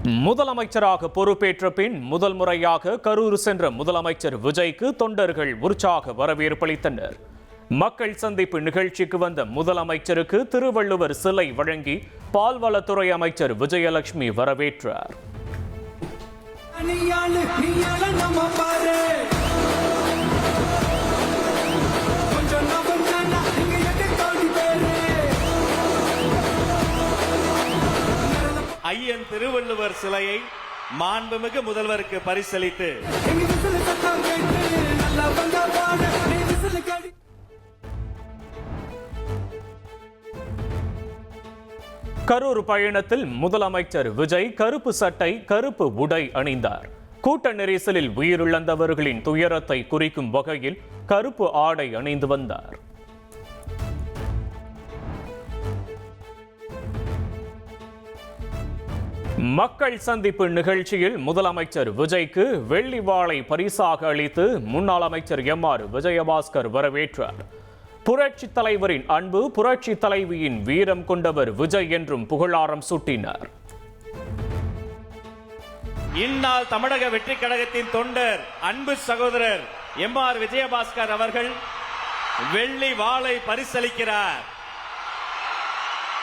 முதலமைச்சராக பொறுப்பேற்ற பின் முதல் முறையாக கரூர் சென்ற முதலமைச்சர் விஜய்க்கு தொண்டர்கள் உற்சாக வரவேற்பளித்தனர். மக்கள் சந்திப்பு நிகழ்ச்சிக்கு வந்த முதலமைச்சருக்கு திருவள்ளுவர் சிலை வழங்கி பால்வளத்துறை அமைச்சர் விஜயலட்சுமி வரவேற்றார். ஐயன் திருவள்ளுவர் சிலையை மாண்புமிகு முதல்வருக்கு பரிசளித்து கரூர் பயணத்தில் முதலமைச்சர் விஜய் கருப்பு சட்டை கருப்பு உடை அணிந்தார். கூட்ட நெரிசலில் உயிரிழந்தவர்களின் துயரத்தை குறிக்கும் வகையில் கருப்பு ஆடை அணிந்து வந்தார். மக்கள் சந்திப்பு நிகழ்ச்சியில் முதலமைச்சர் விஜய்க்கு வெள்ளி வாளை பரிசாக அளித்து முன்னாள் அமைச்சர் எம்.ஆர். விஜயபாஸ்கர் வரவேற்றார். புரட்சி தலைவரின் அன்பு, புரட்சி தலைவியின் வீரம் கொண்டவர் விஜய் என்றும் புகழாரம் சூட்டினார். இந்நாள் தமிழக வெற்றி கழகத்தின் தொண்டர் அன்பு சகோதரர் எம்.ஆர். விஜயபாஸ்கர் அவர்கள் வெள்ளி வாளை பரிசளிக்கிறார்.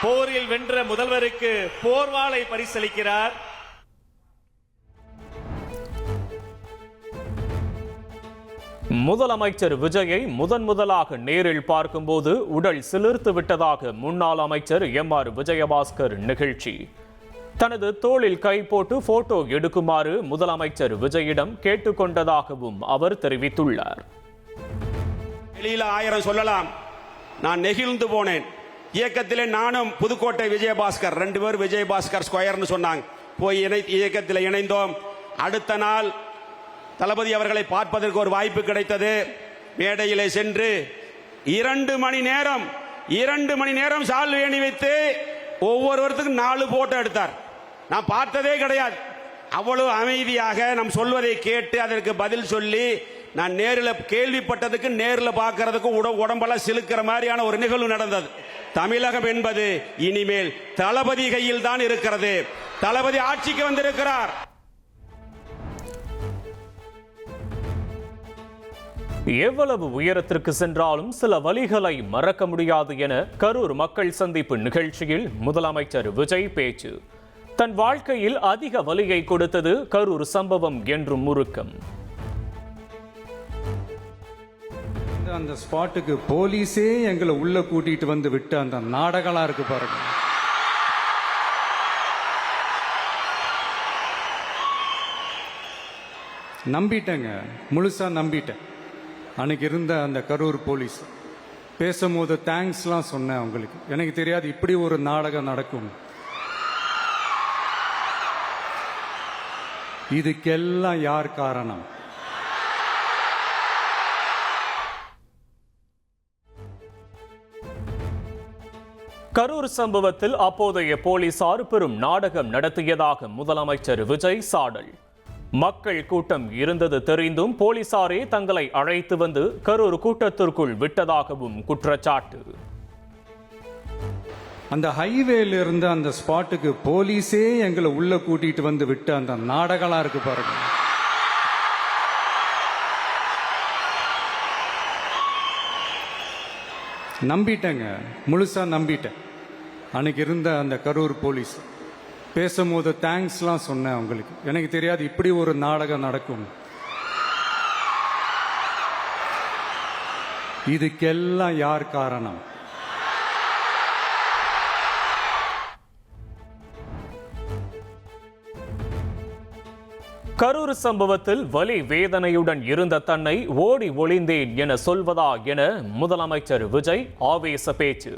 போரில் வென்ற முதல்வருக்கு போர்வாளை பரிசளிக்கிறார். முதலமைச்சர் விஜயை முதலாக நேரில் பார்க்கும்போது உடல் சிலிர்த்து விட்டதாக முன்னாள் அமைச்சர் எம்.ஆர். விஜயபாஸ்கர் நிகழ்ச்சி. தனது தோளில் கை போட்டு போட்டோ எடுக்குமாறு முதலமைச்சர் விஜயிடம் கேட்டுக்கொண்டதாகவும் அவர் தெரிவித்துள்ளார். வெளியில 1000 சொல்லலாம், நான் நெகிழ்ந்து போனேன். இயக்கத்திலே நானும் புதுக்கோட்டை விஜயபாஸ்கர் 2 பேர் விஜயபாஸ்கர் ஸ்கொயர்னு சொன்னாங்க. போய் இயக்கத்தில் இணைந்தோம். அடுத்த நாள் தளபதி அவர்களை பார்ப்பதற்கு ஒரு வாய்ப்பு கிடைத்தது. மேடையிலே சென்று 2 மணி நேரம் சால்வை அணி வைத்து ஒவ்வொருவருக்கும் 4 போட்டோ எடுத்தார். நான் பார்த்ததே கிடையாது. அவ்வளவு அமைதியாக நாம் சொல்வதை கேட்டு அதற்கு பதில் சொல்லி, நான் நேரில் கேள்விப்பட்டதுக்கு நேரில் பார்க்கறதுக்கு உடம்பெல்லாம் சிலுக்கிற மாதிரியான ஒரு நிகழ்வு நடந்தது. தமிழகம் என்பது இனிமேல் தளபதி கையில் தான் இருக்கிறது. தளபதி ஆட்சிக்கு வந்திருக்கிறார். எவ்வளவு உயரத்திற்கு சென்றாலும் சில வழிகளை மறக்க முடியாது என கரூர் மக்கள் சந்திப்பு நிகழ்ச்சியில் முதலமைச்சர் விஜய் பேச்சு. தன் வாழ்க்கையில் அதிக வலியை கொடுத்தது கரூர் சம்பவம் என்றும் முறுக்கம். அந்த ஸ்பாட்டுக்கு போலீஸே எங்களை உள்ள கூட்டிட்டு வந்து விட்டு அந்த நாடகம்லாம் இருக்கு பாருங்க. நம்பிட்டேங்க, முழுசா நம்பிட்டேன். அன்னைக்கு இருந்த அந்த கரூர் போலீஸ் பேசும்போது தேங்க்ஸ்லாம் சொன்னேன் அவங்களுக்கு. எனக்கு தெரியாது இப்படி ஒரு நாடகம் நடக்கும். இதுக்கெல்லாம் யார் காரணம்? கரூர் சம்பவத்தில் அப்போதைய போலீசார் பெரும் நாடகம் நடத்தியதாக முதலமைச்சர் விஜய் சாடல். மக்கள் கூட்டம் இருந்தது தெரிந்தும் போலீசாரே தங்களை அழைத்து வந்து கரூர் கூட்டத்திற்குள் விட்டதாகவும் குற்றச்சாட்டு. அந்த ஹைவேல இருந்த அந்த ஸ்பாட்டுக்கு போலீஸே எங்களை உள்ள கூட்டிட்டு வந்து விட்டு அந்த நாடகம்லாம் இருக்கு பாருங்க. நம்பிட்டேங்க, முழுசா நம்பிட்டேன். அன்னைக்கு இருந்த அந்த கரூர் போலீஸ் பேசும்போது தேங்க்ஸ்லாம் சொன்னேன் அவங்களுக்கு. எனக்கு தெரியாது இப்படி ஒரு நாடகம் நடக்கும். இதுக்கெல்லாம் யார் காரணம்? கரூர் சம்பவத்தில் வலி வேதனையுடன் இருந்த தன்னை ஓடி ஒளிந்தேன் என சொல்வதா என முதலமைச்சர் விஜய் ஆவேச பேச்சு.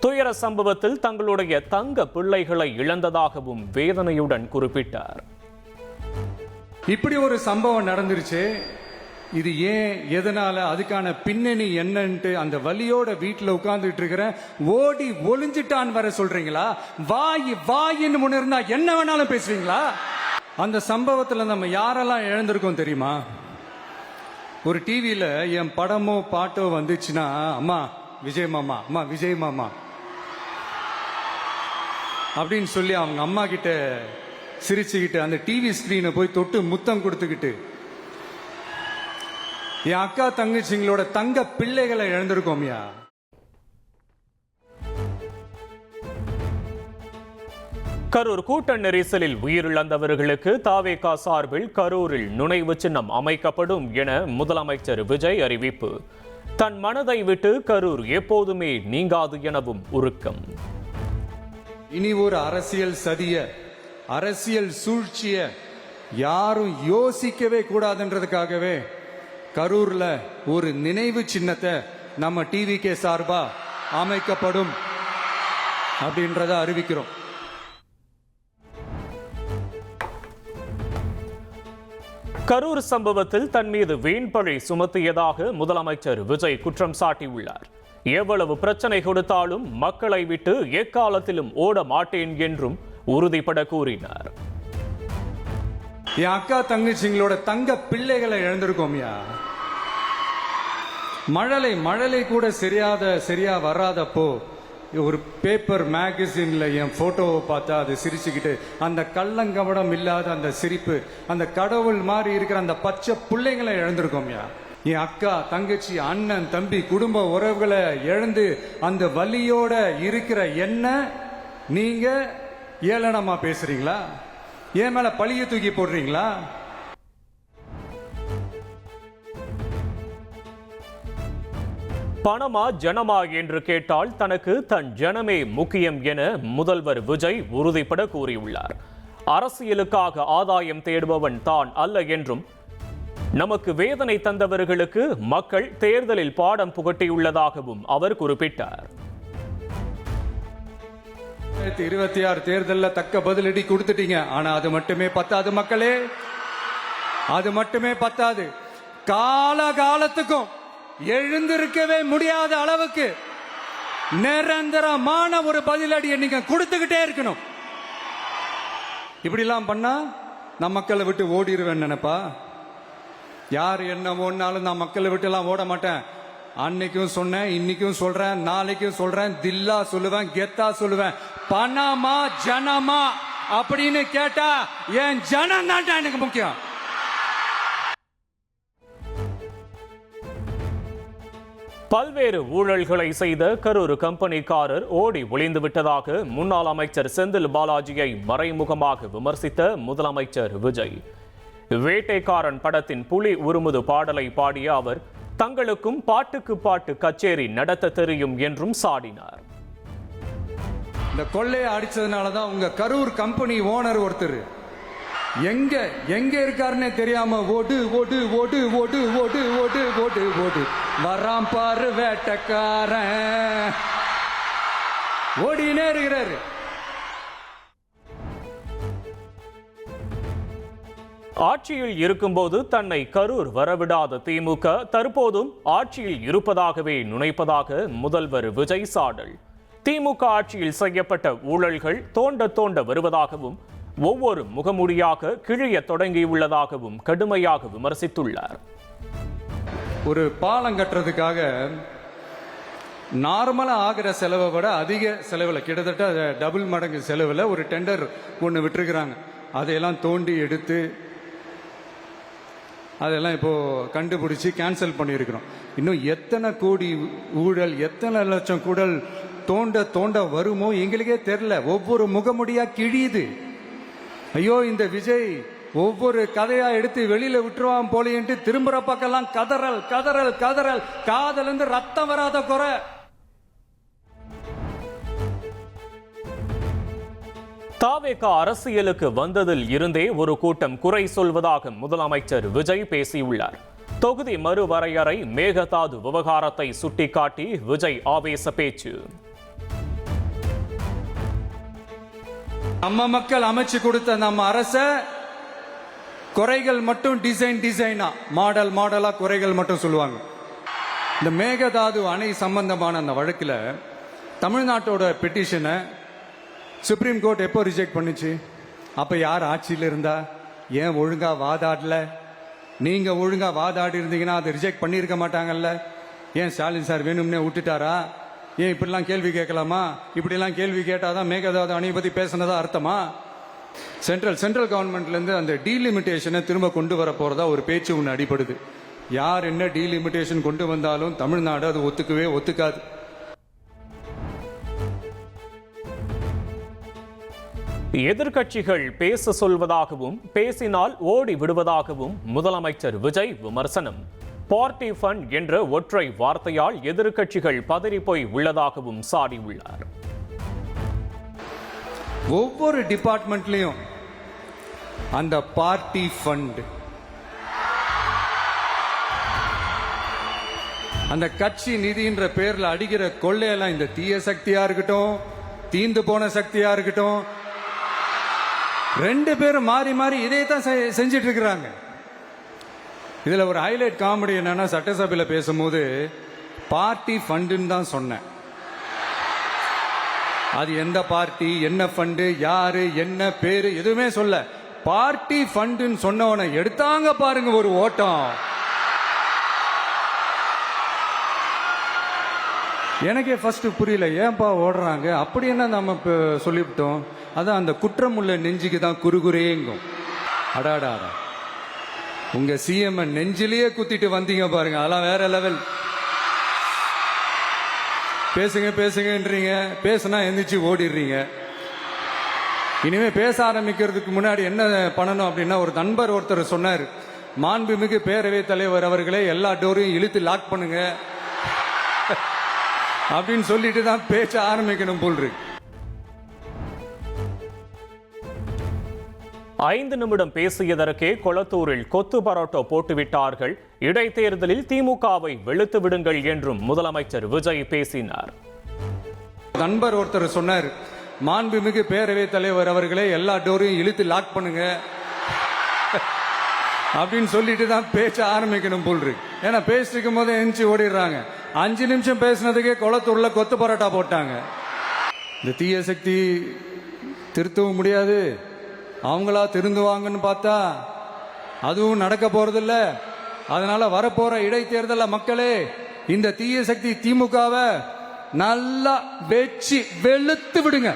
துயர சம்பவத்தில் தங்களுடைய தங்க பிள்ளைகளை இழந்ததாகவும் வேதனையுடன் குறிப்பிட்டார். இப்படி ஒரு சம்பவம் நடந்துருச்சு, இது ஏன், எதனால, அதுக்கான பின்னணி என்னன்ட்டு அந்த வலியோட வீட்டில் உட்கார்ந்துட்டு இருக்கிற ஓடி ஒளிஞ்சிட்டான் வர சொல்றீங்களா? வாயின்னு முன்ன இருந்தா என்ன வேணாலும் பேசுவீங்களா? அந்த சம்பவத்தில் நம்ம யாரெல்லாம் இழந்திருக்கோம் தெரியுமா? ஒரு டிவியில என் படமோ பாட்டோ வந்துச்சுன்னா, அம்மா விஜய் மாமா, அம்மா விஜய் மாமா அப்படின்னு சொல்லி அவங்க அம்மா கிட்ட சிரிச்சுக்கிட்டு அந்த டிவி ஸ்கிரீனை போய் தொட்டு முத்தம் கொடுத்துக்கிட்டு என் அக்கா தங்கச்சிங்களோட தங்க பிள்ளைகளை இழந்திருக்கோம்யா. கரூர் கூட்ட நெரிசலில் உயிரிழந்தவர்களுக்கு தாவேகா சார்பில் கரூரில் நினைவு சின்னம் அமைக்கப்படும் என முதலமைச்சர் விஜய் அறிவிப்பு. தன் மனதை விட்டு கரூர் எப்போதுமே நீங்காது எனவும் உருக்கம். இனி ஒரு அரசியல் சதிய, அரசியல் சூழ்ச்சிய யாரும் யோசிக்கவே கூடாதுன்றதுக்காகவே கரூர்ல ஒரு நினைவு சின்னத்தை நம்ம டிவிகே சார்பா அமைக்கப்படும் அப்படின்றத அறிவிக்கிறோம். கரூர் சம்பவத்தில் தன் மீது வீண்பழி சுமத்தியதாக முதலமைச்சர் விஜய் குற்றம் சாட்டியுள்ளார். எவ்வளவு பிரச்சனை கொடுத்தாலும் மக்களை விட்டு எக்காலத்திலும் ஓட மாட்டேன் என்றும் உறுதிபட கூறினார். என் அக்கா தங்கச்சிங்களோட தங்க பிள்ளைகளை இழந்திருக்கோம்யா. மழலை கூட சரியா வராதப்போ ஒரு பேப்பர் மேகசின்ல என் போட்டோவை பார்த்தா அது சிரிச்சுக்கிட்டு அந்த கள்ளங்கவடம் இல்லாத அந்த சிரிப்பு, அந்த கடவுள் மாதிரி இருக்கிற அந்த பச்சை பிள்ளைங்களை இழந்திருக்கோம்யா. என் அக்கா தங்கச்சி அண்ணன் தம்பி குடும்ப உறவுகளை இழந்து அந்த வலியோட இருக்கிற என்ன நீங்க ஏளனமா பேசுறீங்களா? என் மேல பழிய தூக்கி போடுறீங்களா? பணமா ஜனமா என்று கேட்டால் தனக்கு தன் ஜனமே முக்கியம் என முதல்வர் விஜய் உறுதிபட கூறியுள்ளார். அரசியலுக்காக ஆதாயம் தேடுபவன் தான் அல்ல என்றும், நமக்கு வேதனை தந்தவர்களுக்கு மக்கள் தேர்தலில் பாடம் புகட்டியுள்ளதாகவும் அவர் குறிப்பிட்டார். 2026 தேர்தலில் தக்க பதிலடி கொடுத்துட்டீங்க. ஆனா அது மட்டுமே பத்தாது மக்களே, அது மட்டுமே பத்தாது. காலகாலத்துக்கும் எழுந்திருக்கவே முடியாத அளவுக்கு நிரந்தரமான ஒரு பதிலடியை நீங்க கொடுத்துக்கிட்டே இருக்கணும். இப்படிலாம் பண்ணா நான் மக்களை விட்டு ஓடிடுவேன் நினைப்பா? யார் என்ன ஓடினாலும் நான் மக்களை விட்டு எல்லாம் ஓட மாட்டேன். அன்னைக்கும் சொன்னேன், இன்னைக்கும் சொல்றேன், நாளைக்கும் சொல்றேன், தில்லா சொல்லுவேன், கெத்தா சொல்லுவேன். பணமா ஜனமா அப்படின்னு கேட்டா என் ஜனம் தான் எனக்கு முக்கியம். பல்வேறு ஊழல்களை செய்த கரூர் கம்பெனிக்காரர் ஓடி ஒளிந்து விட்டதாக முன்னாள் அமைச்சர் செந்தில் பாலாஜியை மறைமுகமாக விமர்சித்த முதலமைச்சர் விஜய். வேட்டைக்காரன் படத்தின் புலி உருமுது பாடலை பாடிய அவர் தங்களுக்கும் பாட்டுக்கு பாட்டு கச்சேரி நடத்த தெரியும் என்றும் சாடினார். இந்த கொள்ளையை அடிச்சதுனாலதான் உங்க கரூர் கம்பெனி ஓனர் ஒருத்தர் எங்க இருக்காருன்னே தெரியாம ஓடு ஓடு ஓடு ஓடு ஓடு ஓடு ஓடு ஓடு வராம் பாரு வேட்டக்காரன் ஓடினே இருக்கிறாரு. ஆட்சியில் இருக்கும்போது தன்னை கரூர் வரவிடாத திமுக தற்போதும் ஆட்சியில் இருப்பதாகவே நினைப்பதாக முதல்வர் விஜய் சாடல். திமுக ஆட்சியில் செய்யப்பட்ட ஊழல்கள் தோண்ட வருவதாகவும் ஒவ்வொரு முகமூடியாக கிழிய தொடங்கியுள்ளதாகவும் கடுமையாக விமர்சித்துள்ளார். ஒரு பாலம் கட்டுறதுக்காக நார்மலா ஆகிற செலவை விட அதிக செலவில், கிட்டத்தட்ட டபுள் மடங்கு செலவில் ஒரு டெண்டர் ஒன்று விட்டுருக்குறாங்க. அதையெல்லாம் தோண்டி எடுத்து அதெல்லாம் இப்போ கண்டுபிடிச்சி கேன்சல் பண்ணியிருக்கிறோம். இன்னும் எத்தனை கோடி ஊழல், எத்தனை லட்சம் கூடல் தோண்ட வருமோ எங்களுக்கே தெரியல. ஒவ்வொரு முகமுடியா கிழியுது. ஐயோ, இந்த விஜய் ஒவ்வொரு கதையா எடுத்து வெளியில விட்டுருவான் போலேன்ட்டு திரும்புற பக்கம்லாம் கதறல் கதறல் கதறல், காதல் இருந்து ரத்தம் வராத குறை. தாவேகா அரசியலுக்கு வந்ததில் இருந்தே ஒரு கூட்டம் குறை சொல்வதாக முதலமைச்சர் விஜய் பேசியுள்ளார். தொகுதி மறுவரையறை மேகதாது விவகாரத்தை சுட்டிக்காட்டி விஜய் ஆவேச பேச்சு. நம்ம மக்கள் அமைச்சு கொடுத்த நம்ம அரச குறைகள் மட்டும் டிசைனா மாடலா குறைகள் மட்டும் சொல்லுவாங்க. இந்த மேகதாது அணை சம்பந்தமான அந்த வழக்கில் தமிழ்நாட்டோட பெட்டிஷனை சுப்ரீம் கோர்ட் எப்போ ரிஜெக்ட் பண்ணுச்சு? அப்ப யார் ஆட்சியில் இருந்தா? ஏன் ஒழுங்கா வாதாடல? நீங்க ஒழுங்கா வாதாடி இருந்தீங்கன்னா அதை ரிஜெக்ட் பண்ணியிருக்க மாட்டாங்கல்ல. ஏன் ஸ்டாலின் சார் வேணும்னே விட்டுட்டாரா? ஏன் இப்படிலாம் கேள்வி கேட்கலாமா? இப்படிலாம் கேள்வி கேட்டாதான் மேகதாது அணை பத்தி பேசினதா அர்த்தமா? சென்ட்ரல் கவர்மெண்ட்லேருந்து அந்த டீலிமிட்டேஷனை திரும்ப கொண்டு வர போகிறதா ஒரு பேச்சு ஒன்று அடிபடுது. யார் என்ன டீலிமிட்டேஷன் கொண்டு வந்தாலும் தமிழ்நாடு அது ஒத்துக்காது. எதிர்க்கட்சிகள் பேச சொல்வதாகவும் பேசினால் ஓடி விடுவதாகவும் முதலமைச்சர் விஜய் விமர்சனம். பார்ட்டி ஃபண்ட் என்ற ஒற்றை வார்த்தையால் எதிர்க்கட்சிகள் பதறிப்போய் உள்ளதாகவும் சாடியுள்ளார். ஒவ்வொரு டிபார்ட்மெண்ட்லயும் அந்த பார்ட்டி ஃபண்ட், அந்த கட்சி நிதின்ற பேர்ல அடிக்கிற கொள்ளையெல்லாம் இந்த தீய சக்தியா இருக்கட்டும், தீந்து போன சக்தியா இருக்கட்டும், ரெண்டு பேரும் மாறி மாறி இதே தான் செஞ்சிட்டு இருக்கிறாங்க. இதுல ஒரு ஹைலைட் காமெடி என்னன்னா, சட்டசபையில் பேசும்போது பார்ட்டி ஃபண்டுன்னு தான் சொன்னேன். அது எந்த பார்ட்டி, என்ன ஃபண்டு, யாரு, என்ன பேரு எதுவுமே சொல்ல. பார்ட்டி ஃபண்டுன்னு சொன்னவனை எடுத்தாங்க பாருங்க ஒரு ஓட்டம். எனக்கே ஃபர்ஸ்ட் புரியல, ஏன்பா ஓடுறாங்க, அப்படி என்ன நம்ம சொல்லிவிட்டோம். அதான் அந்த குற்றம் உள்ள நெஞ்சுக்கு தான் குறுகுறேங்கும். அடாடா, உங்க சிஎம் நெஞ்சிலேயே குத்திட்டு வந்தீங்க பாருங்க, அதெல்லாம் வேற லெவல். பேசுங்கன்றீங்க, பேசுனா எந்திரிச்சு ஓடிடுறீங்க. இனிமே பேச ஆரம்பிக்கிறதுக்கு முன்னாடி என்ன பண்ணணும் அப்படின்னா, ஒரு நண்பர் ஒருத்தர் சொன்னார், மாண்புமிகு பேரவைத் தலைவர் அவர்களே எல்லா டோரையும் இழுத்து லாக் பண்ணுங்க அப்படின்னு சொல்லிட்டு தான் பேச்ச ஆரம்பிக்கணும் போல் இருக்கு. 5 நிமிடம் பேசியதற்கே கொளத்தூரில் கொத்து பரோட்டோ போட்டுவிட்டார்கள். இடைத்தேர்தலில் திமுகவை வெளுத்து விடுங்கள் என்றும் முதலமைச்சர் விஜய் பேசினார். நண்பர் ஒருத்தர் சொன்னார், மாண்புமிகு பேரவைத் தலைவர் அவர்களே எல்லா டோரையும் இழுத்து லாக் பண்ணுங்க அப்படின்னு சொல்லிட்டு தான் பேச்ச ஆரம்பிக்கணும் போல் இருக்கு. ஏன்னா பேசிட்டு இருக்கும் போது எந்திரிச்சு ஓடிடுறாங்க. 5 நிமிஷம் பேசினதுக்கே கொளத்தூர்ல கொத்து பரோட்டா போட்டாங்க. இந்த தீய சக்தி திருத்தவும் முடியாது, அவங்களா திருந்துவாங்கன்னு பார்த்தா அதுவும் நடக்க போறதில்ல. அதனால வரப்போற இடைத்தேர்தல மக்களே, இந்த தீய சக்தி திமுகவை நல்லா வெச்சு வெளுத்து விடுங்க.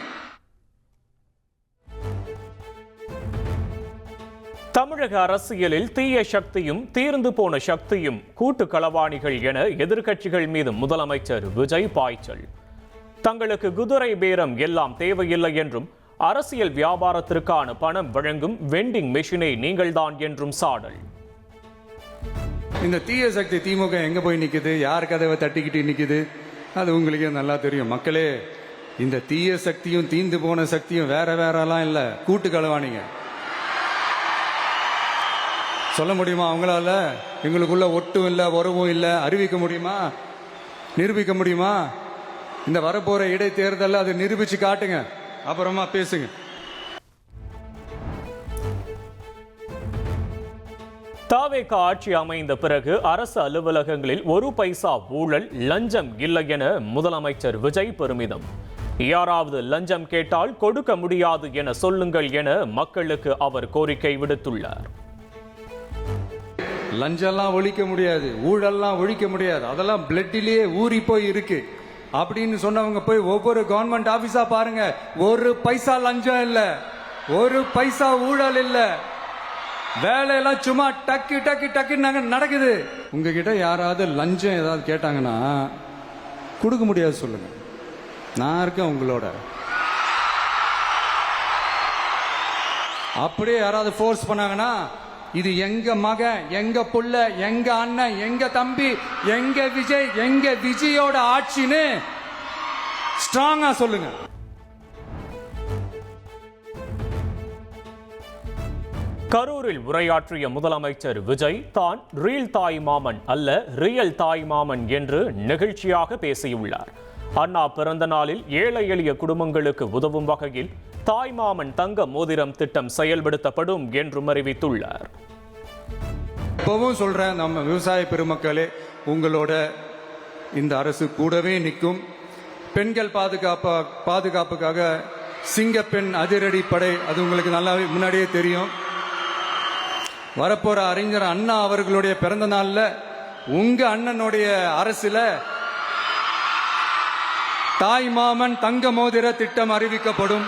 தமிழக அரசியலில் தீய சக்தியும் தீர்ந்து போன சக்தியும் கூட்டு களவாணிகள் என எதிர்க்கட்சிகள் மீது முதலமைச்சர் விஜய் பாய்ச்சல். தங்களுக்கு குதிரை பேரம் எல்லாம் தேவையில்லை என்றும், அரசியல் வியாபாரத்திற்கான பணம் வழங்கும் வெண்டிங் மெஷினை நீங்கள்தான் என்றும் சாடல். இந்த தீய சக்தி திமுக எங்க போய் நிக்குது, யார் கதவை தட்டிக்கிட்டு நிக்குது, அது உங்களுக்கே நல்லா தெரியும். மக்களே, இந்த தீய சக்தியும் தீந்து போன சக்தியும் வேற வேறலாம் இல்ல, கூட்டு களவாணிங்க. சொல்ல முடியுமா அவங்களால? எங்களுக்குள்ள ஒட்டும் இல்லை, உறவும் இல்லை, அறிவிக்க முடியுமா, நிரூபிக்க முடியுமா? இந்த வரப்போற இடைத்தேர்தல் அதை நிரூபிச்சு காட்டுங்க, அப்புறமா பேசுங்க. தாவேக ஆட்சி அமைந்த பிறகு அரசு அலுவலகங்களில் 1 பைசா ஊழல் லஞ்சம் இல்லை என முதலமைச்சர் விஜய் பெருமிதம். யாராவது லஞ்சம் கேட்டால் கொடுக்க முடியாது என சொல்லுங்கள் என மக்களுக்கு அவர் கோரிக்கை விடுத்துள்ளார். லஞ்சம்லாம் ஒழிக்க முடியாது, ஊழல்லாம் ஒழிக்க முடியாது, அதெல்லாம் பிளட்டிலேயே ஊறி போய் இருக்கு அப்படின்னு சொன்னவங்க போய் ஒவ்வொரு கவர்மெண்ட் ஆபீஸா பாருங்க. 1 பைசா லஞ்சம் இல்ல, 1 பைசா ஊழல் இல்ல, வேலையெல்லாம் சும்மா டக்கு டக்கு டக்குன்னு நடக்குது. உங்ககிட்ட யாராவது லஞ்சம் ஏதாவது கேட்டாங்கன்னா கொடுக்க முடியாது சொல்லுங்க, நான் இருக்கேன் உங்களோட. அப்படியே யாராவது ஃபோர்ஸ் பண்ணாங்கன்னா, இது எங்க மகன், எங்க புள்ள, எங்க அண்ணன், எங்க தம்பி, எங்க விஜய், எங்க விஜயோட ஆட்சின்னு ஸ்ட்ராங்கா சொல்லுங்க. கரூரில் உரையாற்றிய முதலமைச்சர் விஜய் தான் ரீல் தாய் மாமன் அல்ல, ரியல் தாய் மாமன் என்று நெகிழ்ச்சியாக பேசியுள்ளார். அண்ணா பிறந்த நாளில் ஏழை எளிய குடும்பங்களுக்கு உதவும் வகையில் தாய்மாமன் தங்க மோதிரம் திட்டம் செயல்படுத்தப்படும் என்றும் அறிவித்துள்ளார். இப்பவும் சொல்றேன், நம்ம விவசாய பெருமக்களே, உங்களோட இந்த அரசு கூடவே நிற்கும். பெண்கள் பாதுகாப்புக்காக சிங்கப்பெண் அதிரடி படை, அது உங்களுக்கு நல்லா முன்னாடியே தெரியும். வரப்போற அறிஞர் அண்ணா அவர்களுடைய பிறந்த நாள்ல உங்க அண்ணனுடைய அரசுல தாய் மாமன் தங்க மோதிர திட்டம் அறிவிக்கப்படும்.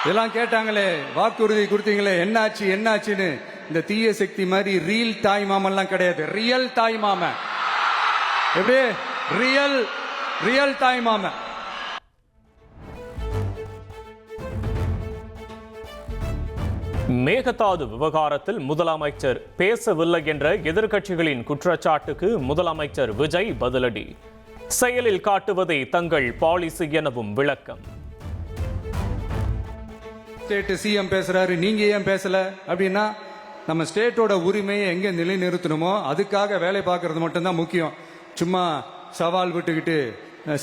இதெல்லாம் கேட்டாங்களே, வாக்குறுதி கொடுத்தீங்களே, என்னாச்சு என்னாச்சுன்னு. இந்த தீய சக்தி மாதிரி ரீல் தாய் மாமன்லாம் கிடையாது, ரியல் தாய் மாமன். எப்படி ரியல் தாய் மாமன். மேகதாது விவகாரத்தில் முதலமைச்சர் பேசவில்லை என்ற எதிர்க்கட்சிகளின் குற்றச்சாட்டுக்கு முதலமைச்சர் விஜய் பதிலடி. செயலில் காட்டுவதே தங்கள் பாலிசி எனவும் விளக்கம். ஸ்டேட் சிஎம் பேசுறாரு, நீங்க ஏன் பேசல அப்படின்னா, நம்ம ஸ்டேட்டோட உரிமையை எங்க நிலைநிறுத்தணுமோ அதுக்காக வேலை பார்க்கறது மட்டும்தான் முக்கியம். சும்மா சவால் விட்டுக்கிட்டு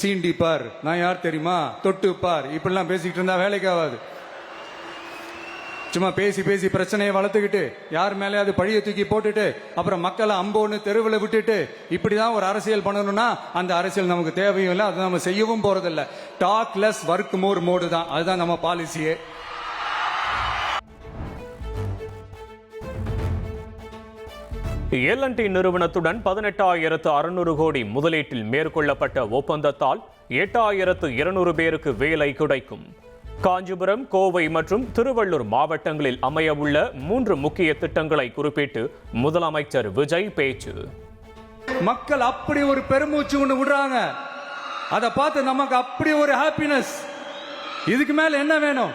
சீண்டி பார், நான் யார் தெரியுமா, தொட்டு பார், இப்படிலாம் பேசிக்கிட்டு இருந்தா வேலைக்கு ஆகாது. சும்மா பேசி பேசி பிரச்சனையை வளர்த்துக்கிட்டு யார் மேலேயாவது பழிய தூக்கி போட்டுட்டு அப்புறம் மக்களை அம்போன்னு தெருவில் விட்டுட்டு இப்படிதான் ஒரு அரசியல் பண்ணணும்னா அந்த அரசியல் நமக்கு தேவையும் இல்லை, அதை நம்ம செய்யவும் போறதில்லை. Talk less work more mode தான், அதுதான் நம்ம பாலிசியே. L&T நிறுவனத்துடன் 18,600 கோடி முதலீட்டில் மேற்கொள்ளப்பட்ட ஒப்பந்தத்தால் 8,200 பேருக்கு வேலை கிடைக்கும். காஞ்சிபுரம், கோவை மற்றும் திருவள்ளூர் மாவட்டங்களில் அமையவுள்ள 3 முக்கிய திட்டங்களை குறிப்பிட்டு முதலமைச்சர் விஜய் பேச்சு. மக்கள் அப்படி ஒரு பெருமூச்சு ஒன்று விடுறாங்க, அதை பார்த்து நமக்கு அப்படி ஒரு ஹாப்பினஸ். இதுக்கு மேல என்ன வேணும்?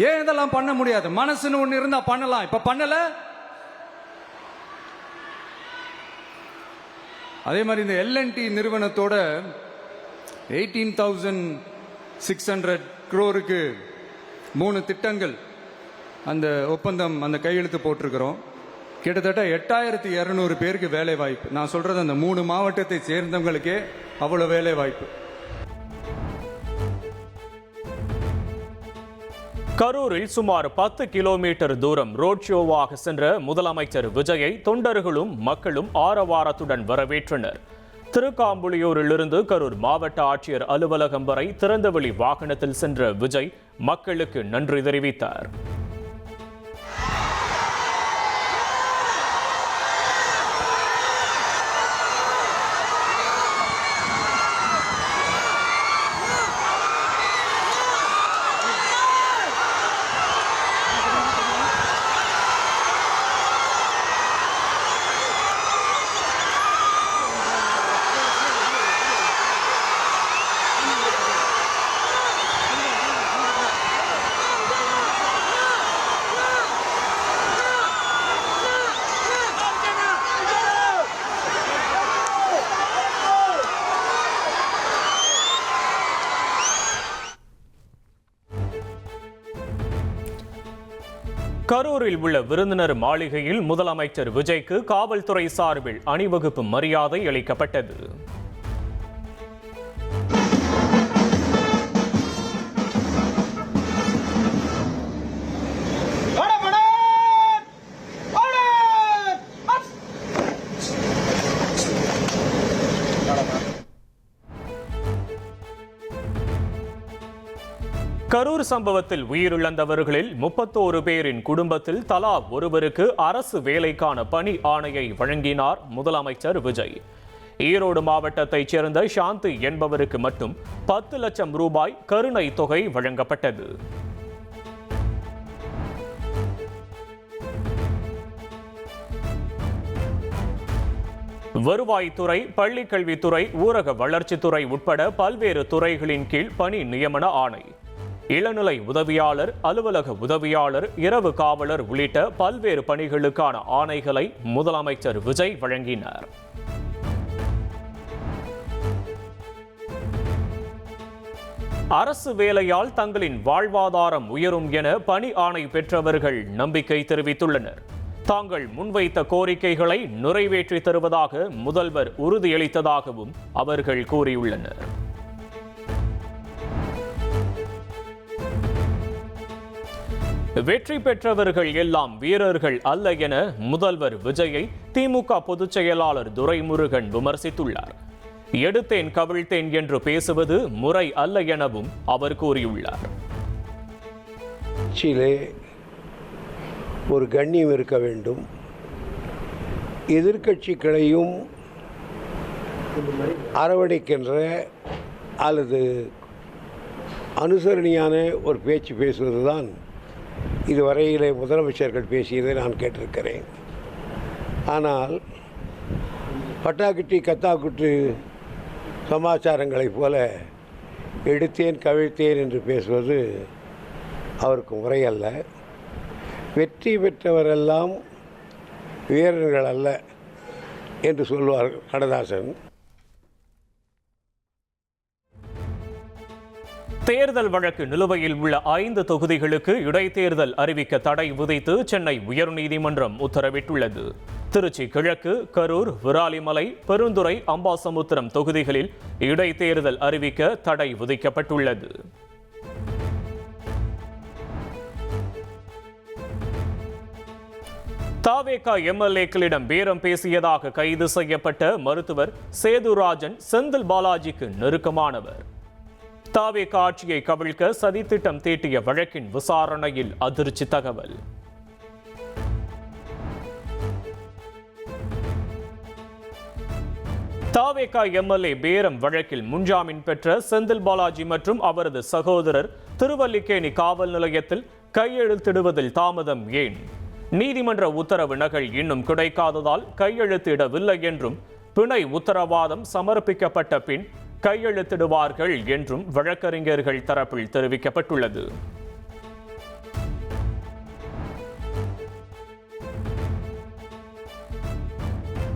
ஏன் இதெல்லாம் பண்ண முடியாது? மனசுன்னு ஒன்று இருந்தா பண்ணலாம், இப்ப பண்ணல. அதே மாதிரி இந்த L&T நிறுவனத்தோட 18,600 crore-க்கு 3 திட்டங்கள் அந்த ஒப்பந்தம், அந்த கையெழுத்து போட்டிருக்கிறோம். கிட்டத்தட்ட 8,200 பேருக்கு வேலை வாய்ப்பு. நான் சொல்றது அந்த 3 மாவட்டத்தை சேர்ந்தவங்களுக்கே அவ்வளவு வேலை வாய்ப்பு. கரூரில் சுமார் 10 கிலோமீட்டர் தூரம் ரோட் ஷோவாக சென்ற முதலமைச்சர் விஜயை தொண்டர்களும் மக்களும் ஆரவாரத்துடன் வரவேற்றனர். திருக்காம்புலியூரிலிருந்து கரூர் மாவட்ட ஆட்சியர் அலுவலகம் வரை திறந்தவெளி வாகனத்தில் சென்ற விஜய் மக்களுக்கு நன்றி தெரிவித்தார். கரூரில் உள்ள விருந்தினர் மாளிகையில் முதலமைச்சர் விஜய்க்கு காவல்துறை சார்பில் அணிவகுப்பு மரியாதை அளிக்கப்பட்டது. கரூர் சம்பவத்தில் உயிரிழந்தவர்களில் 31 பேரின் குடும்பத்தில் தலா ஒருவருக்கு அரசு வேலைக்கான பணி ஆணையை வழங்கினார் முதலமைச்சர் விஜய். ஈரோடு மாவட்டத்தைச் சேர்ந்த சாந்தி என்பவருக்கு மட்டும் 10 லட்சம் ரூபாய் கருணை தொகை வழங்கப்பட்டது. வருவாய்த்துறை, பள்ளிக்கல்வித்துறை, ஊரக வளர்ச்சித்துறை உட்பட பல்வேறு துறைகளின் கீழ் பணி நியமன ஆணை, இளநிலை உதவியாளர், அலுவலக உதவியாளர், இரவு காவலர் உள்ளிட்ட பல்வேறு பணிகளுக்கான ஆணைகளை முதலமைச்சர் விஜய் வழங்கினார். அரசு வேலையால் தங்களின் வாழ்வாதாரம் உயரும் என பணி ஆணை பெற்றவர்கள் நம்பிக்கை தெரிவித்துள்ளனர். தாங்கள் முன்வைத்த கோரிக்கைகளை நிறைவேற்றி தருவதாக முதல்வர் உறுதியளித்ததாகவும் அவர்கள் கூறியுள்ளனர். வெற்றி பெற்றவர்கள் எல்லாம் வீரர்கள் அல்ல என முதல்வர் விஜயை திமுக பொதுச் செயலாளர் துரைமுருகன் விமர்சித்துள்ளார். எடுத்தேன் கவிழ்த்தேன் என்று பேசுவது முறை அல்ல எனவும் அவர் கூறியுள்ளார். கட்சியிலே ஒரு கண்ணியம் இருக்க வேண்டும். எதிர்க்கட்சிகளையும் அரவணைக்கின்ற அல்லது அனுசரணியான ஒரு பேச்சு பேசுவது தான் இதுவரையிலே முதலமைச்சர்கள் பேசியதை நான் கேட்டிருக்கிறேன். ஆனால் பட்டாக்குட்டி கத்தாக்குட்டு சமாச்சாரங்களைப் போல எடுத்தேன் கவிழ்த்தேன் என்று பேசுவது அவருக்கு முறையல்ல. வெற்றி பெற்றவரெல்லாம் வீரர்கள் அல்ல என்று சொல்வார் கண்ணதாசன். தேர்தல் வழக்கு நிலுவையில் உள்ள 5 தொகுதிகளுக்கு இடைத்தேர்தல் அறிவிக்க தடை விதித்து சென்னை உயர்நீதிமன்றம் உத்தரவிட்டுள்ளது. திருச்சி கிழக்கு, கரூர், விராலிமலை, பெருந்துறை, அம்பாசமுத்திரம் தொகுதிகளில் இடைத்தேர்தல் அறிவிக்க தடை விதிக்கப்பட்டுள்ளது. தாவேகா எம்எல்ஏக்களிடம் பேரம் பேசியதாக கைது செய்யப்பட்ட மருத்துவர் சேதுராஜன் செந்தில் பாலாஜிக்கு நெருக்கமானவர். தாவேகா ஆட்சியை கவிழ்க்க சதித்திட்டம் தீட்டிய வழக்கின் விசாரணையில் அதிர்ச்சி தகவல். தாவேகா எம்எல்ஏ பேரம் வழக்கில் முன்ஜாமீன் பெற்ற செந்தில் பாலாஜி மற்றும் அவரது சகோதரர் திருவல்லிக்கேணி காவல் நிலையத்தில் கையெழுத்திடுவதில் தாமதம் ஏன்? நீதிமன்ற உத்தரவு நகல் இன்னும் கிடைக்காததால் கையெழுத்திடவில்லை என்றும், பிணை உத்தரவாதம் சமர்ப்பிக்கப்பட்ட பின் கையெழுத்திடுவார்கள் என்றும் வழக்கறிஞர்கள் தரப்பில் தெரிவிக்கப்பட்டுள்ளது.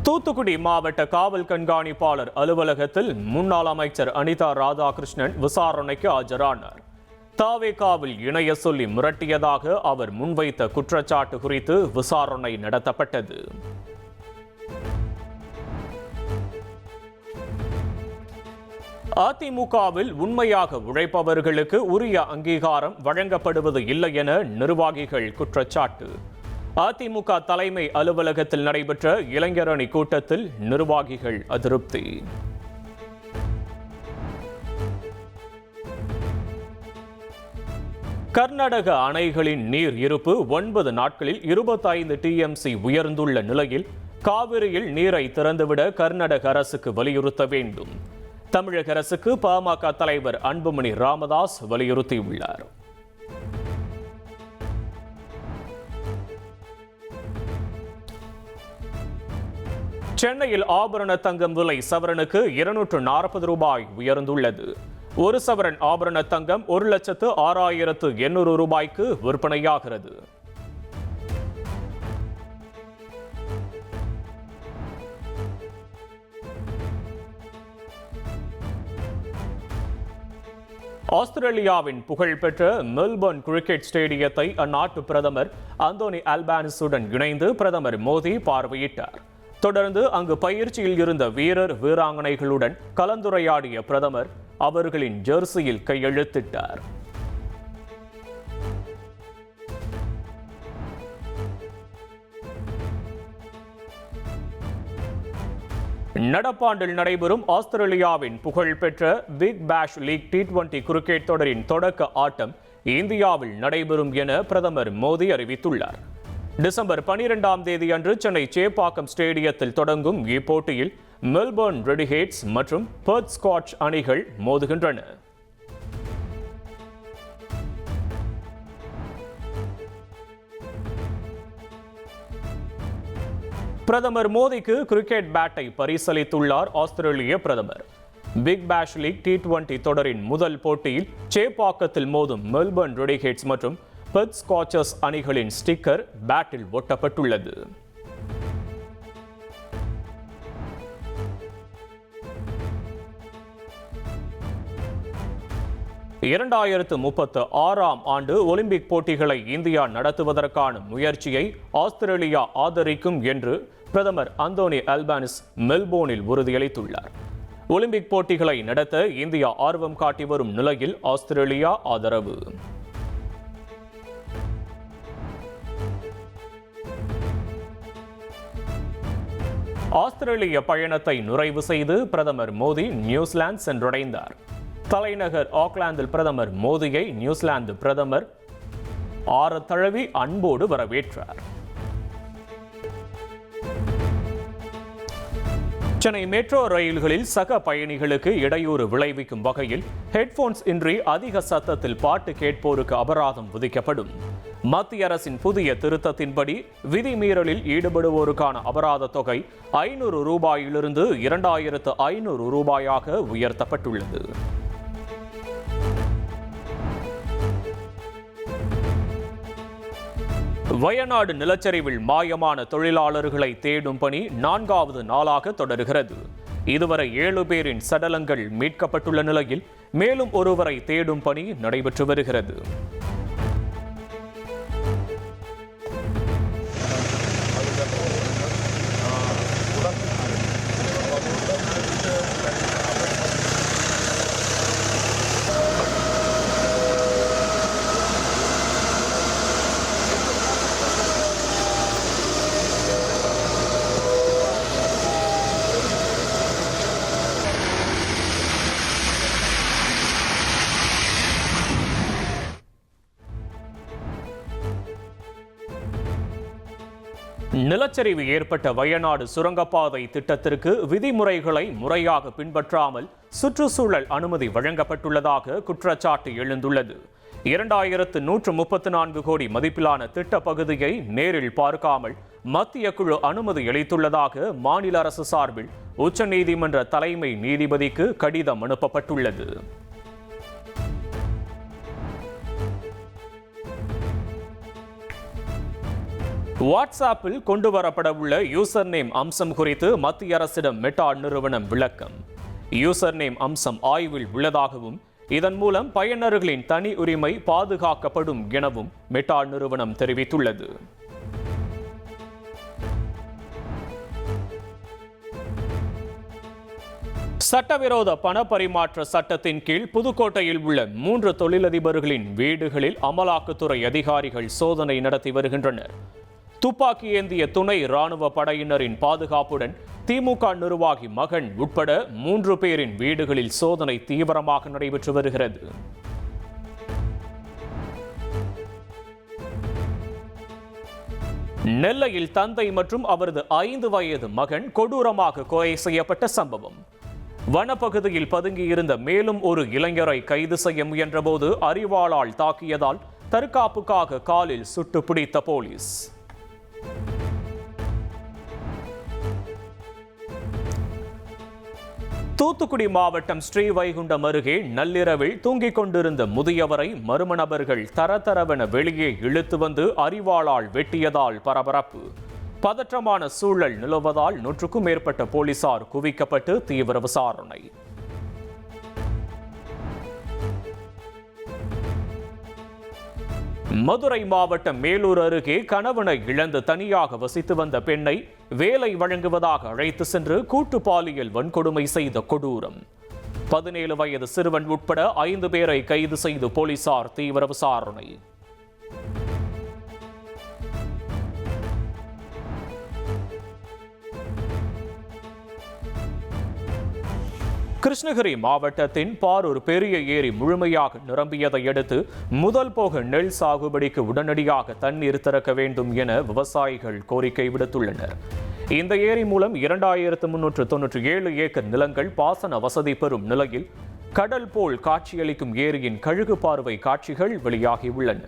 தூத்துக்குடி மாவட்ட காவல் கண்காணிப்பாளர் அலுவலகத்தில் முன்னாள் அமைச்சர் அனிதா ராதாகிருஷ்ணன் விசாரணைக்கு ஆஜரானார். தாவேகாவில் இணைய சொல்லி மிரட்டியதாக அவர் முன்வைத்த குற்றச்சாட்டு குறித்து விசாரணை நடத்தப்பட்டது. அதிமுகவில் உண்மையாக உழைப்பவர்களுக்கு உரிய அங்கீகாரம் வழங்கப்படுவது இல்லை என நிர்வாகிகள் குற்றச்சாட்டு. அதிமுக தலைமை அலுவலகத்தில் நடைபெற்ற இளைஞரணி கூட்டத்தில் நிர்வாகிகள் அதிருப்தி. கர்நாடக அணைகளின் நீர் இருப்பு 9 நாட்களில் 25 TMC உயர்ந்துள்ள நிலையில் காவிரியில் நீரை திறந்துவிட கர்நாடக அரசுக்கு வலியுறுத்த வேண்டும். தமிழக அரசுக்கு பாமக தலைவர் அன்புமணி ராமதாஸ் வலியுறுத்தியுள்ளார். சென்னையில் ஆபரண தங்கம் விலை சவரனுக்கு 240 ரூபாய் உயர்ந்துள்ளது. ஒரு சவரன் ஆபரண தங்கம் 1,06,800 ரூபாய்க்கு விற்பனையாகிறது. ஆஸ்திரேலியாவின் புகழ்பெற்ற மெல்பர்ன் கிரிக்கெட் ஸ்டேடியத்தை அந்நாட்டு பிரதமர் அந்தோனி அல்பானிஸுடன் இணைந்து பிரதமர் மோடி பார்வையிட்டார். தொடர்ந்து அங்கு பயிற்சியில் இருந்த வீரர் வீராங்கனைகளுடன் கலந்துரையாடிய பிரதமர் அவர்களின் ஜெர்சியில் கையெழுத்திட்டார். நடப்பாண்டில் நடைபெறும் ஆஸ்திரேலியாவின் புகழ்பெற்ற பிக் பேஷ் லீக் T20 கிரிக்கெட் தொடரின் தொடக்க ஆட்டம் இந்தியாவில் நடைபெறும் என பிரதமர் மோடி அறிவித்துள்ளார். டிசம்பர் 12ஆம் தேதி அன்று சென்னை சேப்பாக்கம் ஸ்டேடியத்தில் தொடங்கும் இப்போட்டியில் மெல்பர்ன் ரெடிஹேட்ஸ் மற்றும் பெர்த் ஸ்காட்ச் அணிகள் மோதுகின்றன. பிரதமர் மோடிக்கு கிரிக்கெட் பேட்டை பரிசளித்துள்ளார் ஆஸ்திரேலிய பிரதமர். பிக் பேஷ் லீக் T20 தொடரின் முதல் போட்டியில் சேப்பாக்கத்தில் மோதும் மெல்பர்ன் ரெடிஹேட்ஸ் மற்றும் பெர்த் ஸ்காட்சஸ் அணிகளின் ஸ்டிக்கர் பேட்டில் ஒட்டப்பட்டுள்ளது. ஆண்டு ஒலிம்பிக் போட்டிகளை இந்தியா நடத்துவதற்கான முயற்சியை ஆஸ்திரேலியா ஆதரிக்கும் என்று பிரதமர் அந்தோனி அல்பானிஸ் மெல்போர்னில் உறுதியளித்துள்ளார். ஒலிம்பிக் போட்டிகளை நடத்த இந்தியா ஆர்வம் காட்டி வரும் நிலையில் ஆஸ்திரேலியா ஆதரவு. ஆஸ்திரேலிய பயணத்தை நிறைவு செய்து பிரதமர் மோடி நியூசிலாந்து சென்றடைந்தார். தலைநகர் ஆக்லாந்தில் பிரதமர் மோடியை நியூசிலாந்து பிரதமர் ஆரத்தழுவி அன்போடு வரவேற்றார். சென்னை மெட்ரோ ரயில்களில் சக பயணிகளுக்கு இடையூறு விளைவிக்கும் வகையில் ஹெட்போன்ஸ் இன்றி அதிக சத்தத்தில் பாட்டு கேட்போருக்கு அபராதம் விதிக்கப்படும். மத்திய அரசின் புதிய திருத்தத்தின்படி விதிமீறலில் ஈடுபடுவோருக்கான அபராத தொகை 500 ரூபாயிலிருந்து 2500 ரூபாயாக உயர்த்தப்பட்டுள்ளது. வயநாடு நிலச்சரிவில் மாயமான தொழிலாளர்களை தேடும் பணி 4வது நாளாக தொடர்கிறது. இதுவரை 7 பேரின் சடலங்கள் மீட்கப்பட்டுள்ள நிலையில் மேலும் ஒருவரை தேடும் பணி நடைபெற்று வருகிறது. நிலச்சரிவு ஏற்பட்ட வயநாடு சுரங்கப்பாதை திட்டத்திற்கு விதிமுறைகளை முறையாக பின்பற்றாமல் சுற்றுச்சூழல் அனுமதி வழங்கப்பட்டுள்ளதாக குற்றச்சாட்டு எழுந்துள்ளது. 2134 கோடி மதிப்பிலான திட்ட பகுதியை நேரில் பார்க்காமல் மத்திய குழு அனுமதி அளித்துள்ளதாக மாநில அரசு சார்பில் உச்சநீதிமன்ற தலைமை நீதிபதிக்கு கடிதம் அனுப்பப்பட்டுள்ளது. வாட்ஸ்ஆப்பில் கொண்டு வரப்படவுள்ள யூசர் நேம் அம்சம் குறித்து மத்திய அரசிடம் மெட்டா நிறுவனம் விளக்கம். யூசர் நேம் அம்சம் ஆய்வில் உள்ளதாகவும் இதன் மூலம் பயனர்களின் தனி உரிமை பாதுகாக்கப்படும் எனவும் மெட்டா நிறுவனம் தெரிவித்துள்ளது. சட்டவிரோத பணப்பரிமாற்ற சட்டத்தின் கீழ் புதுக்கோட்டையில் உள்ள 3 தொழிலதிபர்களின் வீடுகளில் அமலாக்கத்துறை அதிகாரிகள் சோதனை நடத்தி வருகின்றனர். துப்பாக்கி ஏந்திய துணை ராணுவ படையினரின் பாதுகாப்புடன் திமுக நிர்வாகி மகன் உட்பட 3 பேரின் வீடுகளில் சோதனை தீவிரமாக நடைபெற்று வருகிறது. நெல்லையில் தந்தை மற்றும் அவரது 5 வயது மகன் கொடூரமாக கொலை செய்யப்பட்ட சம்பவம். வனப்பகுதியில் பதுங்கியிருந்த மேலும் ஒரு இளைஞரை கைது செய்ய முயன்றபோது அரிவாளால் தாக்கியதால் தற்காப்புக்காக காலில் சுட்டு பிடித்த போலீஸ். தூத்துக்குடி மாவட்டம் ஸ்ரீவைகுண்டம் அருகே நள்ளிரவில் தூங்கிக் கொண்டிருந்த முதியவரை மர்ம நபர்கள் தரதரவென வெளியே இழுத்து வந்து அரிவாளால் வெட்டியதால் பரபரப்பு. பதற்றமான சூழல் நிலவுவதால் 100க்கும் மேற்பட்ட போலீசார் குவிக்கப்பட்டு தீவிர விசாரணை. மதுரை மாவட்டம் மேலூர் அருகே கணவனை இழந்து தனியாக வசித்து வந்த பெண்ணை வேலை வழங்குவதாக அழைத்து சென்று கூட்டு பாலியல் வன்கொடுமை செய்த கொடூரம். 17 வயது சிறுவன் உட்பட 5 பேரை கைது செய்து போலீசார் தீவிர விசாரணை. கிருஷ்ணகிரி மாவட்டத்தின் பாரூர் பெரிய ஏரி முழுமையாக நிரம்பியதை அடுத்து முதல் போக நெல் சாகுபடிக்கு உடனடியாக தண்ணீர் திறக்க வேண்டும் என விவசாயிகள் கோரிக்கை விடுத்துள்ளனர். இந்த ஏரி மூலம் 2397 ஏக்கர் நிலங்கள் பாசன வசதி பெறும் நிலையில் கடல் போல் காட்சியளிக்கும் ஏரியின் கழுகு பார்வை காட்சிகள் வெளியாகியுள்ளன.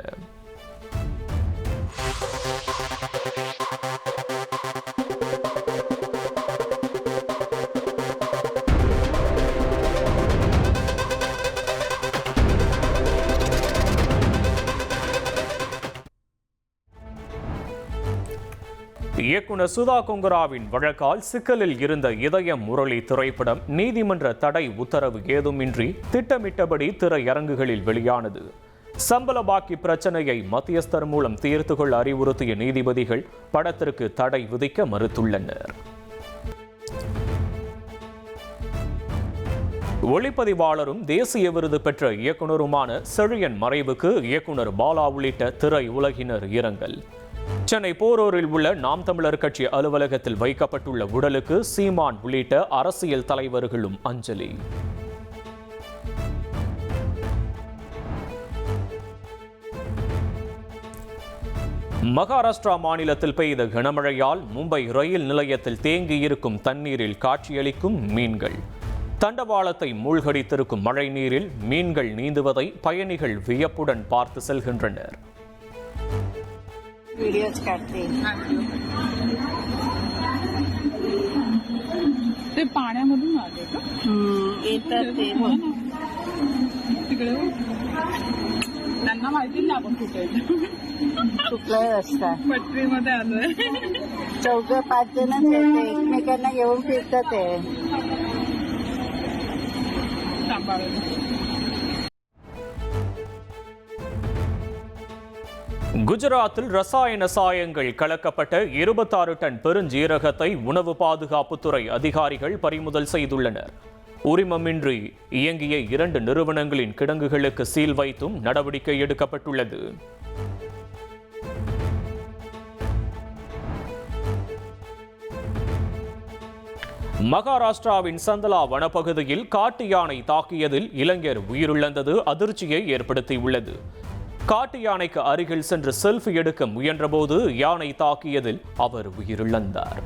இயக்குனர் சுதா கொங்கராவின் வழக்கால் சிக்கலில் இருந்த இதயம் முரளி திரைப்படம் நீதிமன்ற தடை உத்தரவு ஏதுமின்றி திட்டமிட்டபடி திரையரங்குகளில் வெளியானது. சம்பள பாக்கி பிரச்சனையை மத்தியஸ்தர் மூலம் தீர்த்து கொள்ள அறிவுறுத்திய நீதிபதிகள் படத்திற்கு தடை விதிக்க மறுத்துள்ளனர். ஒளிப்பதிவாளரும் தேசிய விருது பெற்ற இயக்குனருமான செழியன் மறைவுக்கு இயக்குனர் பாலா உள்ளிட்ட திரை உலகினர் இரங்கல். சென்னை போரூரில் உள்ள நாம் தமிழர் கட்சி அலுவலகத்தில் வைக்கப்பட்டுள்ள உடலுக்கு சீமான் உள்ளிட்ட அரசியல் தலைவர்களும் அஞ்சலி. மகாராஷ்டிரா மாநிலத்தில் பெய்த கனமழையால் மும்பை ரயில் நிலையத்தில் தேங்கியிருக்கும் தண்ணீரில் காட்சியளிக்கும் மீன்கள். தண்டவாளத்தை மூழ்கடித்திருக்கும் மழை நீரில் மீன்கள் நீந்துவதை பயணிகள் வியப்புடன் பார்த்து செல்கின்றனர். ते पाण्यामधून आले का? येतात ते तिकडे त्यांना माहिती ना आपण कुठे कुठलाही रस्ता पटरीमध्ये आलोय. 4-5 जणच येते एकमेकांना घेऊन फिरतात ते. सांभाळून குஜராத்தில் ரசாயன சாயங்கள் கலக்கப்பட்ட 26 டன் பெருஞ்சீரகத்தை உணவு பாதுகாப்புத்துறை அதிகாரிகள் பறிமுதல் செய்துள்ளனர். உரிமமின்றி இயங்கிய 2 நிறுவனங்களின் கிடங்குகளுக்கு சீல் வைத்தும் நடவடிக்கை எடுக்கப்பட்டுள்ளது. மகாராஷ்டிராவின் சந்தலா வனப்பகுதியில் காட்டு யானை தாக்கியதில் இளைஞர் உயிரிழந்தது அதிர்ச்சியை ஏற்படுத்தியுள்ளது. காட்டு யானைக்கு அருகில் சென்று செல்ஃபி எடுக்க முயன்றபோது யானை தாக்கியதில் அவர் உயிரிழந்தார்.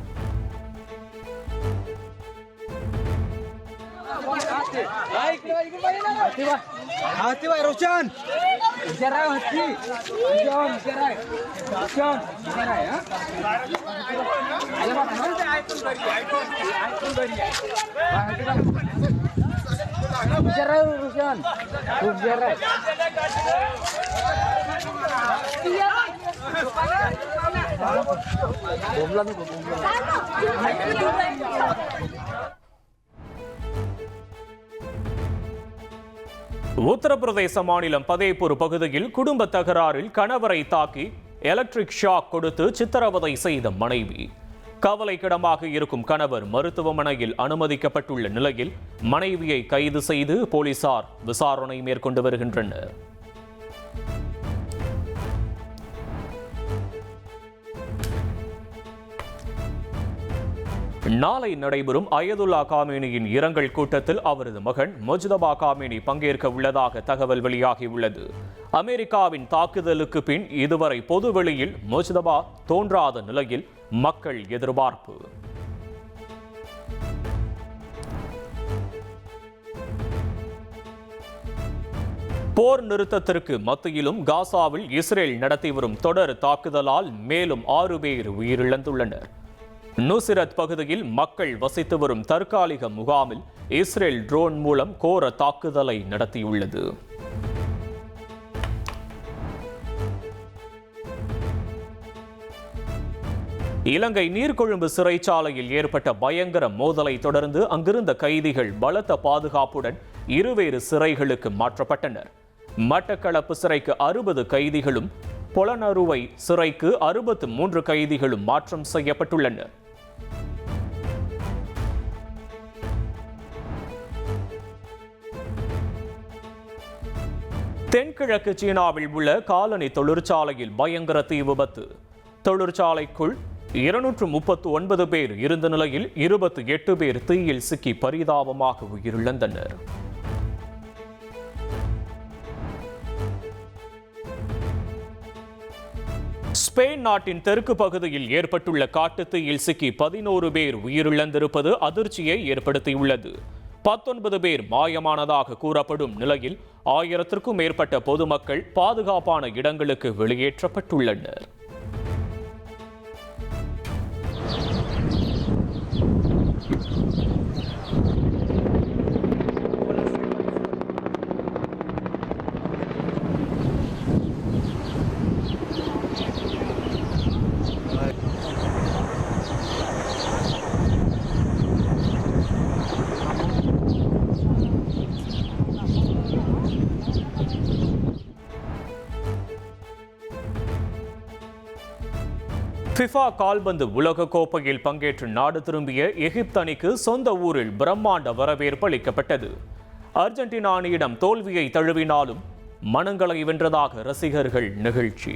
உத்தரப்பிரதேச மாநிலம் பதேபூர் பகுதியில் குடும்ப தகராறில் கணவரை தாக்கி எலக்ட்ரிக் ஷாக் கொடுத்து சித்திரவதை செய்த மனைவி. கவலைக்கிடமாக இருக்கும் கணவர் மருத்துவமனையில் அனுமதிக்கப்பட்டுள்ள நிலையில் மனைவியை கைது செய்து போலீசார் விசாரணை மேற்கொண்டு வருகின்றனர். நாளை நடைபெறும் அயதுல்லா காமேனியின் இரங்கல் கூட்டத்தில் அவரது மகன் முஜ்தபா காமேனி பங்கேற்க உள்ளதாக தகவல் வெளியாகியுள்ளது. அமெரிக்காவின் தாக்குதலுக்கு பின் இதுவரை பொதுவெளியில் முஜ்தபா தோன்றாத நிலையில் மக்கள் எதிர்பார்ப்பு. போர் நிறுத்தத்திற்கு மத்தியிலும் காசாவில் இஸ்ரேல் நடத்தி வரும் தொடர் தாக்குதலால் மேலும் 6 பேர் உயிரிழந்துள்ளனர். நுசிரத் பகுதியில் மக்கள் வசித்து வரும் தற்காலிக முகாமில் இஸ்ரேல் ட்ரோன் மூலம் கோர தாக்குதலை நடத்தியுள்ளது. இலங்கை நீர்கொழும்பு சிறைச்சாலையில் ஏற்பட்ட பயங்கர மோதலை தொடர்ந்து அங்கிருந்த கைதிகள் பலத்த பாதுகாப்புடன் இருவேறு சிறைகளுக்கு மாற்றப்பட்டனர். மட்டக்களப்பு சிறைக்கு 60 கைதிகளும் பொலனறுவை சிறைக்கு 63 கைதிகளும் மாற்றம் செய்யப்பட்டுள்ளனர். தென்கிழக்கு சீனாவில் உள்ள காலனி தொழிற்சாலையில் பயங்கர தீ விபத்து. தொழிற்சாலைக்குள் 239 பேர் இருந்த நிலையில் 28 பேர் தீயில் சிக்கி பரிதாபமாக உயிரிழந்தனர். ஸ்பெயின் நாட்டின் தெற்கு பகுதியில் ஏற்பட்டுள்ள காட்டுத்தீயில் சிக்கி 11 பேர் உயிரிழந்திருப்பது அதிர்ச்சியை ஏற்படுத்தியுள்ளது. 19 பேர் மாயமானதாக கூறப்படும் நிலையில் 1000க்கும் மேற்பட்ட பொதுமக்கள் பாதுகாப்பான இடங்களுக்கு வெளியேற்றப்பட்டுள்ளனர். ஃபிஃபா கால்பந்து உலக கோப்பையில் பங்கேற்று நாடு திரும்பிய எகிப்து அணிக்கு சொந்த ஊரில் பிரம்மாண்ட வரவேற்பு அளிக்கப்பட்டது. அர்ஜென்டினா அணியிடம் தோல்வியை தழுவினாலும் மனங்களை வென்றதாக ரசிகர்கள் நிகழ்ச்சி.